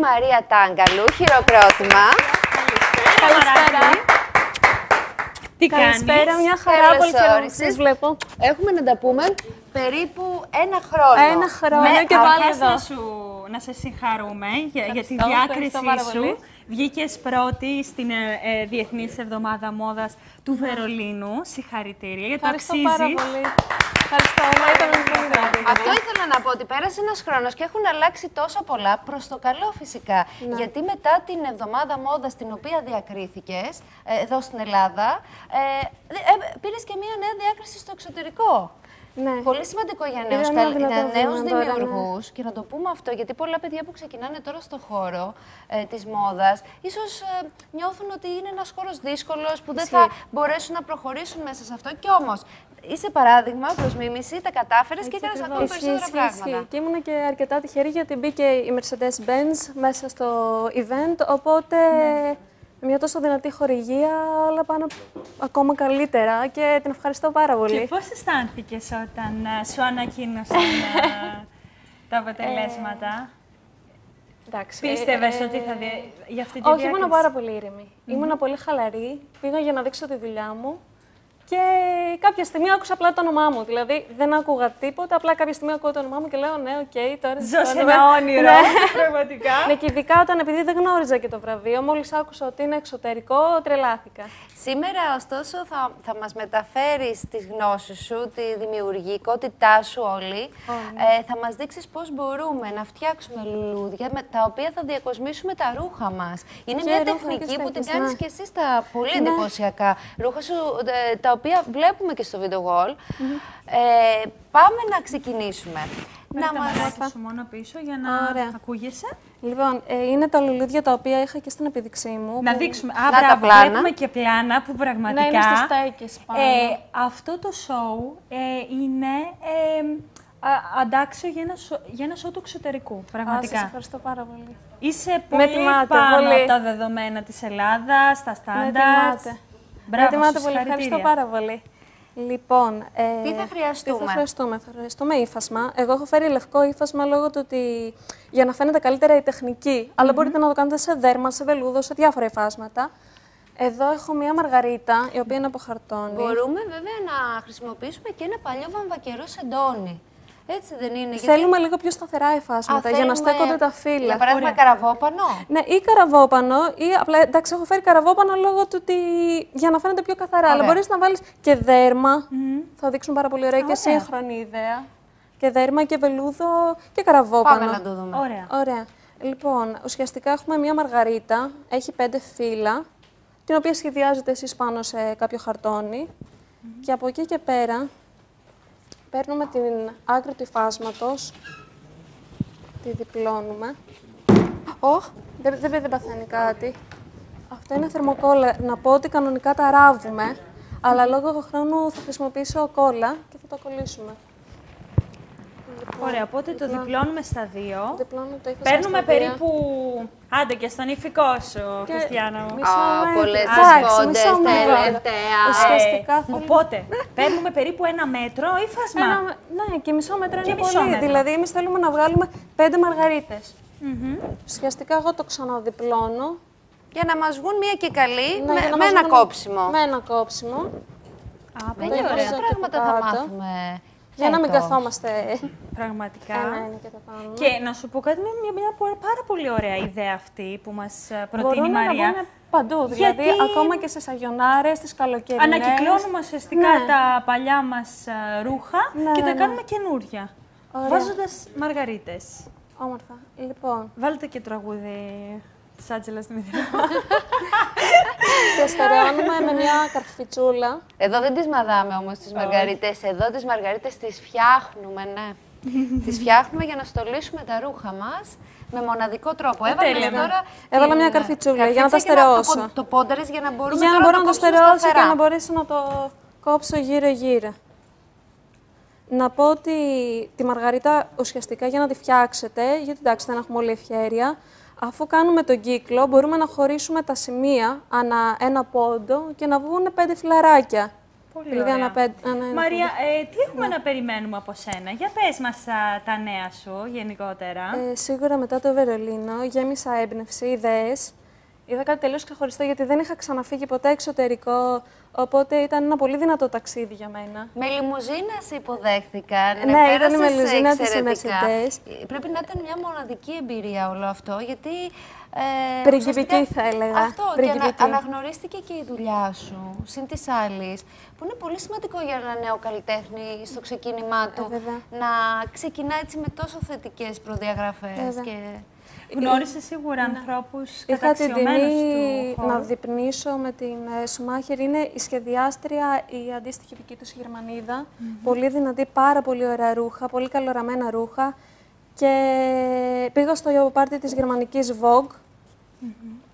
Μαρία Τάγκαλου, χειροκρότημα. Καλησπέρα. Τι κάνεις? Καλησπέρα, μια χαρά, πολύ χαίρομαι που σας βλέπω. Έχουμε να τα πούμε περίπου ένα χρόνο. Ένα χρόνο και πάλι εδώ. Να σε συγχαρούμε για τη διάκρισή σου. Βγήκες πρώτη στην Διεθνής Εβδομάδα Μόδας του Βερολίνου. Συγχαρητήρια, γιατί το αξίζεις. Ευχαριστώ πάρα πολύ. Ευχαριστώ, ήταν πολύ δυνατή. Αυτό ήθελα να πω, ότι πέρασε ένας χρόνος και έχουν αλλάξει τόσα πολλά, προς το καλό φυσικά. Ναι. Γιατί μετά την εβδομάδα μόδας την οποία διακρίθηκες εδώ στην Ελλάδα, πήρες και μια νέα διάκριση στο εξωτερικό. Ναι. Πολύ σημαντικό για νέους δημιουργούς, και να το πούμε αυτό, γιατί πολλά παιδιά που ξεκινάνε τώρα στο χώρο της μόδας, ίσως νιώθουν ότι είναι ένας χώρος δύσκολος, που δεν θα μπορέσουν να προχωρήσουν μέσα σε αυτό. Κι όμως, είσαι παράδειγμα προς μίμηση, τα κατάφερες και έκανες ακόμα περισσότερα πράγματα. Και ήμουν και αρκετά τυχερή, γιατί μπήκε η Mercedes-Benz μέσα στο event, οπότε... Με μια τόσο δυνατή χορηγία, όλα πάνε ακόμα καλύτερα και την ευχαριστώ πάρα πολύ. Και πώς αισθάνθηκες όταν σου ανακοίνωσαν τα αποτελέσματα? Πίστευες ότι θα για αυτή τη διάκριση? Όχι, ήμουν πάρα πολύ ήρεμη. Ήμουν πολύ χαλαρή, πήγα για να δείξω τη δουλειά μου και κάποια στιγμή άκουσα απλά το όνομά μου. Δηλαδή δεν άκουγα τίποτα, απλά κάποια στιγμή ακούω το όνομά μου και λέω ναι, οκ, τώρα ζω σε ένα όνειρο, πραγματικά. Ναι, και ειδικά όταν, επειδή δεν γνώριζα και το βραβείο, μόλις άκουσα ότι είναι εξωτερικό, τρελάθηκα. Σήμερα, ωστόσο, θα μας μεταφέρεις τις γνώσεις σου, τη δημιουργικότητά σου όλη. Θα μας δείξεις πώς μπορούμε να φτιάξουμε λουλούδια με τα οποία θα διακοσμήσουμε τα ρούχα μας. Είναι μια τεχνική που την κάνεις και εσύ στα πολύ εντυπωσιακά ρούχα σου, τα οποία βλέπουμε και στο video wall. Πάμε να ξεκινήσουμε. Να μας σου μόνο πίσω για να ακούγεσαι. Λοιπόν, είναι τα λουλούδια τα οποία είχα και στην επίδειξή μου. Να δείξουμε. Τα πλάνα. Βλέπουμε και πλάνα που πραγματικά... Ναι, είναι στις στέκες πάνω. Αυτό το show είναι αντάξιο για ένα show του εξωτερικού, πραγματικά. Σας ευχαριστώ πάρα πολύ. Είσαι πολύ πάνω από τα δεδομένα της Ελλάδας, τα στάνταρτ. Μπράβο, σας πολύ. Ευχαριστώ πάρα πολύ. Λοιπόν, τι θα χρειαστούμε? Θα χρειαστούμε ύφασμα. Εγώ έχω φέρει λευκό ύφασμα λόγω του ότι για να φαίνεται καλύτερα η τεχνική. Αλλά μπορείτε να το κάνετε σε δέρμα, σε βελούδο, σε διάφορα υφάσματα. Εδώ έχω μια μαργαρίτα, η οποία είναι από χαρτόνι. Μπορούμε βέβαια να χρησιμοποιήσουμε και ένα παλιό βαμβακερό σεντόνι. Έτσι δεν είναι? Θέλουμε λίγο πιο σταθερά υφάσματα για να στέκονται τα φύλλα. Για παράδειγμα, καραβόπανο. Ναι, ή καραβόπανο, ή απλά εντάξει, έχω φέρει καραβόπανο λόγω του ότι για να φαίνεται πιο καθαρά. Αλλά μπορείς να βάλεις και δέρμα. Θα δείξουν πάρα πολύ ωραία και σύγχρονη ιδέα. Και δέρμα και βελούδο και καραβόπανο. Πάμε να το δούμε. Ωραία. Λοιπόν, ουσιαστικά έχουμε μια μαργαρίτα, έχει 5 φύλλα, την οποία σχεδιάζετε εσείς πάνω σε κάποιο χαρτόνι. Και από εκεί και πέρα, παίρνουμε την άκρη του υφάσματος, τη διπλώνουμε. Δεν παθαίνει κάτι. Αυτό είναι θερμοκόλλα. Να πω ότι κανονικά τα ράβουμε, αλλά λόγω χρόνου θα χρησιμοποιήσω κόλλα και θα το κολλήσουμε. Ωραία, οπότε το διπλώνουμε στα δύο. Παίρνουμε περίπου... Άντε και στον ηφικό σου, Χριστιάνα μου. Πολλές σπόντες τελευταία. Ουσιαστικά οπότε, παίρνουμε περίπου 1 μέτρο ύφασμα. Ναι, και μισό μέτρο είναι πολύ. Δηλαδή, εμείς θέλουμε να βγάλουμε 5 μαργαρίτες. Ουσιαστικά εγώ το ξαναδιπλώνω. Για να μας βγουν μία και καλή, με ένα κόψιμο. Με ένα κόψιμο. Πολύ ωραία πράγματα θα μάθουμε. Για να μην καθόμαστε. Πραγματικά. Και να σου πω κάτι, είναι μια πάρα πολύ ωραία ιδέα αυτή που μας προτείνει η Μαρία. Μπορούν να βγουν παντού, δηλαδή ακόμα και σε σαγιονάρες, τις καλοκαιρινές. Ανακυκλώνουμε ουσιαστικά τα παλιά μας ρούχα και τα κάνουμε καινούρια. Βάζοντας μαργαρίτες. Όμορφα. Λοιπόν. Βάλτε και τραγούδι της Άντζελας Δημητρίου. Και στερεώνουμε με μια καρφιτσούλα. Εδώ δεν τις μαδάμε όμως τις μαργαρίτες. Εδώ τις μαργαρίτες τις φτιάχνουμε, ναι. Τις φτιάχνουμε για να στολίσουμε τα ρούχα μας με μοναδικό τρόπο. Έβαλα μια καρφιτσούλα για να τα στερεώσω. Το πόνταρες για να μπορούμε να το στερεώσω και να μπορέσω να το κόψω γύρω-γύρω. Να πω ότι τη μαργαρίτα ουσιαστικά για να τη φτιάξετε, γιατί εντάξει δεν έχουμε όλη ευχέρεια, αφού κάνουμε τον κύκλο μπορούμε να χωρίσουμε τα σημεία ανά ένα πόντο και να βγουν 5 φιλαράκια. Πολύ ωραία. Ένα Μαρία, τι έχουμε να περιμένουμε από σένα? Για πες μας τα νέα σου γενικότερα. Σίγουρα μετά το Βερολίνο γέμισα έμπνευση, ιδέες. Είδα κάτι τελείως ξεχωριστό, γιατί δεν είχα ξαναφύγει ποτέ εξωτερικό, οπότε ήταν ένα πολύ δυνατό ταξίδι για μένα. Με λιμουζίνα σε υποδέχθηκαν. Ναι, ήταν η με λιμουζίνα της Mercedes. Πρέπει να ήταν μια μοναδική εμπειρία όλο αυτό, γιατί... Πριγκιπική θα έλεγα. Αυτό, και αναγνωρίστηκε και η δουλειά σου, συν της άλλης, που είναι πολύ σημαντικό για ένα νέο καλλιτέχνη στο ξεκίνημά του, να ξεκινά έτσι με τόσο θετικές προδιαγραφές. Γνώρισες σίγουρα ανθρώπους Είχα την καταξιωμένους τιμή του χώρου. να διπνήσω με την Σουμάχερ. Είναι η σχεδιάστρια, η αντίστοιχη δική τους Γερμανίδα. Πολύ δυνατή, πάρα πολύ ωραία ρούχα, πολύ καλοραμένα ρούχα. Και πήγα στο πάρτι της γερμανικής Vogue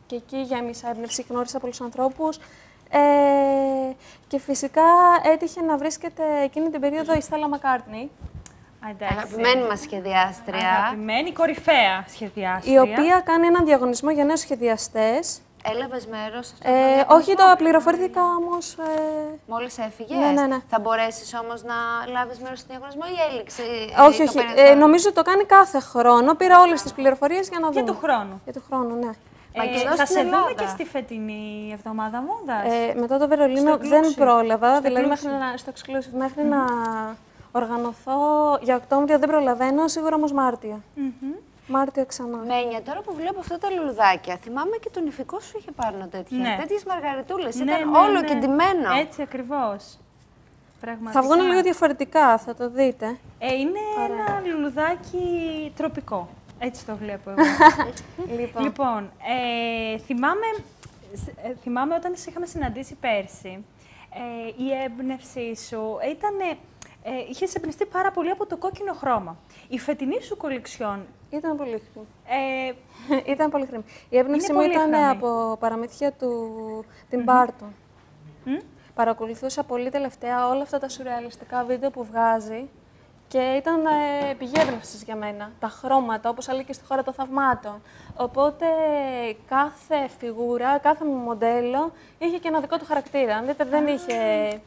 και εκεί γέμισα έμπνευση, γνώρισα πολλούς ανθρώπους. Και φυσικά έτυχε να βρίσκεται εκείνη την περίοδο η Στέλλα Μακκάρτνι. Αγαπημένη μας σχεδιάστρια. Αγαπημένη, κορυφαία σχεδιάστρια. Η οποία κάνει έναν διαγωνισμό για νέους σχεδιαστές. Έλαβες μέρος σε αυτό το διαγωνισμό? Όχι, το πληροφορήθηκα όμως. Μόλις έφυγες. Ναι. Θα μπορέσεις όμως να λάβεις μέρος στο διαγωνισμό ή έληξε? Όχι. Νομίζω το κάνει κάθε χρόνο. Πήρα όλες τις πληροφορίες για να δούμε. Για του χρόνου. Για του χρόνου, ναι. Θα σε δούμε και στη φετινή εβδομάδα μόδας. Μετά το Βερολίνο δεν πρόλαβα, δηλαδή στο exclusive, μέχρι να οργανωθώ για Οκτώβριο δεν προλαβαίνω, σίγουρα όμως Μάρτιο. Μάρτιο ξανά. Μένια, τώρα που βλέπω αυτά τα λουλουδάκια, θυμάμαι και τον ηφικό σου είχε πάνω τέτοια. Ναι. Τέτοιες μαργαριτούλες, ήταν όλο κεντυμένο. Έτσι ακριβώς. Πραγματικά. Θα βγουν λίγο διαφορετικά, θα το δείτε. Είναι ένα λουλουδάκι τροπικό. Έτσι το βλέπω εγώ. Λοιπόν, θυμάμαι όταν σε είχαμε συναντήσει πέρσι, η έμπνευσή σου ήταν... είχες εμπνευστεί πάρα πολύ από το κόκκινο χρώμα. Η φετινή σου κολεξιόν... Ήταν πολύ χρήμα. Ήταν πολύ χρήμα. Η έμπνευση μου ήταν από παραμύθια του Tim Burton. Παρακολουθούσα πολύ τελευταία όλα αυτά τα σουρεαλιστικά βίντεο που βγάζει και ήταν πηγή έμπνευσης για μένα. Τα χρώματα, όπως έλεγε και στη Χώρα των Θαυμάτων. Οπότε κάθε φιγούρα, κάθε μοντέλο είχε και ένα δικό του χαρακτήρα. Αν δείτε, δεν είχε...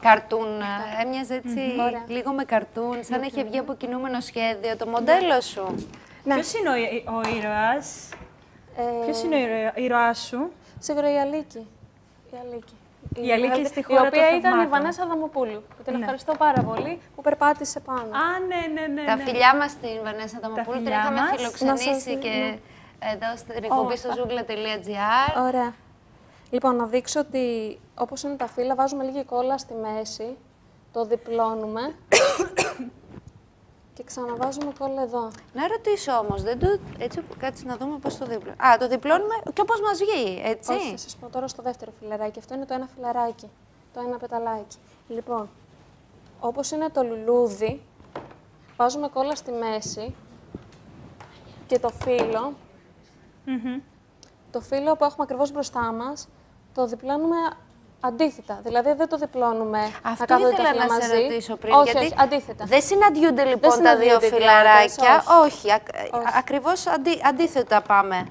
Καρτούν, έμοιαζε έτσι λίγο με καρτούν, σαν να είχε βγει από κινούμενο σχέδιο το μοντέλο σου. Ναι. Ποιος είναι ο ήρωας? Ποιος είναι ο ήρωάς σου? Σίγουρα η Αλίκη. Η Αλίκη στη Χώρα των Θαυμάτων. Η οποία ήταν η Βανέσα Αδαμοπούλου. Την ευχαριστώ πάρα πολύ που περπάτησε πάνω. Ναι. Τα φιλιά μας στην Βανέσα Αδαμοπούλου, την είχαμε φιλοξενήσει και εδώ στην εκπομπή στο zoogla.gr. Ωραία. Λοιπόν, να δείξω ότι όπως είναι τα φύλλα, βάζουμε λίγη κόλλα στη μέση, το διπλώνουμε και ξαναβάζουμε κόλλα εδώ. Να ρωτήσω όμως, έτσι κάτσε να δούμε πώς το διπλώνουμε. Το διπλώνουμε και όπως μας βγει, έτσι. Όχι, θα σας πω τώρα στο δεύτερο φιλαράκι. Αυτό είναι το ένα φιλαράκι, το ένα πεταλάκι. Λοιπόν, όπως είναι το λουλούδι, βάζουμε κόλλα στη μέση και το φύλλο. Το φύλλο που έχουμε ακριβώς μπροστά μας, το διπλώνουμε αντίθετα. Δηλαδή δεν το διπλώνουμε αυτό ήθελα να σε ρωτήσω πριν. Όχι, αντίθετα. Δεν συναντιούνται λοιπόν τα δύο φιλαράκια. Όχι. Ακριβώς αντίθετα πάμε.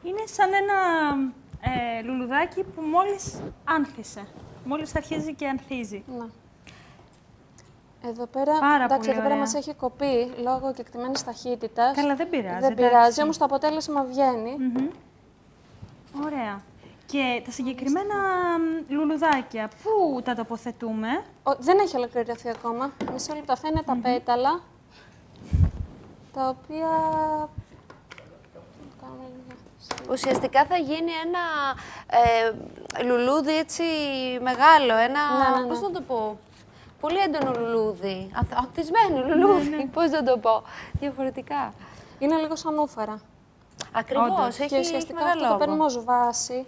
Είναι σαν ένα λουλουδάκι που μόλις άνθησε. Μόλις αρχίζει και ανθίζει. Ναι. Εδώ πέρα, εδώ πέρα μας έχει κοπεί λόγω κεκτημένης ταχύτητας. Καλά, δεν πειράζει. Δεν πειράζει, όμως το αποτέλεσμα βγαίνει. Ωραία. Και τα συγκεκριμένα λουλουδάκια, πού τα τοποθετούμε? Δεν έχει ολοκληρωθεί ακόμα. Μισό λεπτό. Αυτά είναι τα πέταλα, τα οποία... Ουσιαστικά θα γίνει ένα λουλούδι έτσι μεγάλο, ένα, πώς να το πω, πολύ έντονο λουλούδι, ανθισμένο λουλούδι, πώς να το πω, διαφορετικά. Είναι λίγο σαν ούφαρα. Ακριβώς, και ουσιαστικά αυτό το παίρνουμε ως βάση.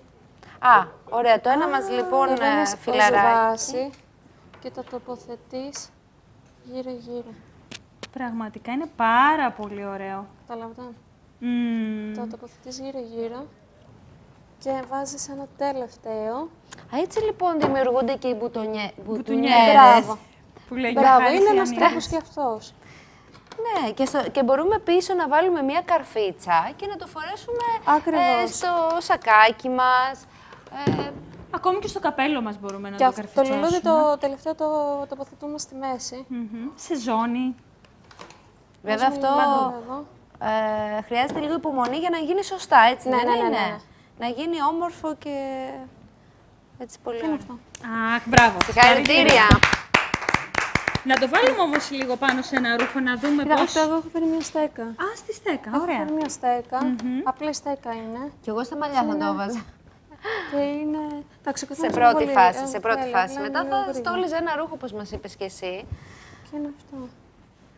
Ωραία, το ένα μας λοιπόν φιλαράκι. Και το τοποθετείς γύρω-γύρω. Πραγματικά είναι πάρα πολύ ωραίο. Καταλαβαίνετε. Το τοποθετείς γύρω-γύρω και βάζεις ένα τελευταίο. Έτσι λοιπόν δημιουργούνται και οι μπουτουνιέρες. Μπράβο. Μπράβο, είναι ένας τρόπος και αυτός. Ναι, και μπορούμε πίσω να βάλουμε μία καρφίτσα και να το φορέσουμε στο σακάκι μας. Ακόμη και στο καπέλο μας μπορούμε να Και το αυτό το καρφιτσώσουμε. λουλούδι το τελευταίο το τοποθετούμε στη μέση. Σε ζώνη. Βέβαια αυτό Εδώ. χρειάζεται λίγο υπομονή για να γίνει σωστά, έτσι Ναι, δεν ναι, ναι, είναι? ναι. Να γίνει όμορφο και έτσι πολύ Τι είναι ωραίο. αυτό. Αχ, μπράβο. Συγχαρητήρια! Να το βάλουμε όμως λίγο πάνω σε ένα ρούχο να δούμε Κοίτα, πώς... αυτό εγώ έχω φέρει μια στέκα. Α, στη στέκα, Έχω ωραία. φέρει μια στέκα. Απλή στέκα είναι. Κι εγώ στα μαλλιά θα το έβαζα. Και είναι. Εντάξει, Σε πρώτη φάση, σε πρώτη φάση. Μετά θα στόλιζε ένα ρούχο, όπως μας είπες και εσύ. Και είναι αυτό.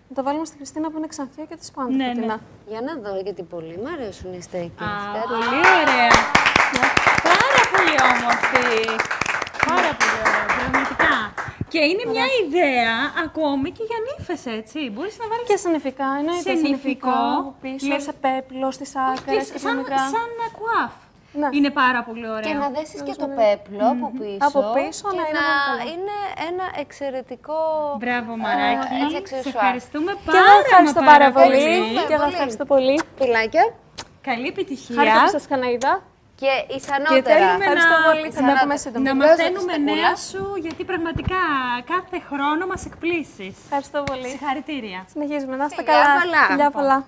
Να το βάλουμε στη Χριστίνα που είναι ξανθιά και τη πάντα. Ναι, ναι. φωτεινά. Για να δω, γιατί πολύ μου αρέσουν οι στέκες. Α, πολύ ωραία. Πάρα πολύ όμορφη. Πάρα πολύ ωραία, πραγματικά. Και είναι μια ιδέα ακόμη και για νύφες, έτσι. Μπορείς να βάλεις Και σε νηφικά, είναι σε νηφικό, από πίσω, σε πέπλο, στις άκρες και σαν μικρά. κουάφ. Ναι. Είναι πάρα πολύ ωραίο. Και να δέσεις και το πέπλο από πίσω. Από πίσω, και ναι, είναι να πολύ καλό. είναι ένα εξαιρετικό. Μπράβο, Μαράκι. έτσι, Σε αξεσουάρ. ευχαριστούμε Και εγώ ευχαριστώ πάρα πάρα πολύ. πολύ. Και εγώ ευχαριστώ πολύ. Φιλάκια. Καλή επιτυχία. Χάρηκα που σας ξαναείδα. Και Και ισανότερα. θέλουμε Ευχαριστώ πολύ. Θα τα πούμε Ισανότερα. σύντομα. να Βάζω τη μαθαίνουμε στεκούλα. νέα σου, γιατί πραγματικά κάθε χρόνο μας εκπλήσεις. Ευχαριστώ πολύ. Συγχαρητήρια. Συνεχίζουμε. Να είστε Φιλιά καλά. πολλά. Φιλιά πολλά.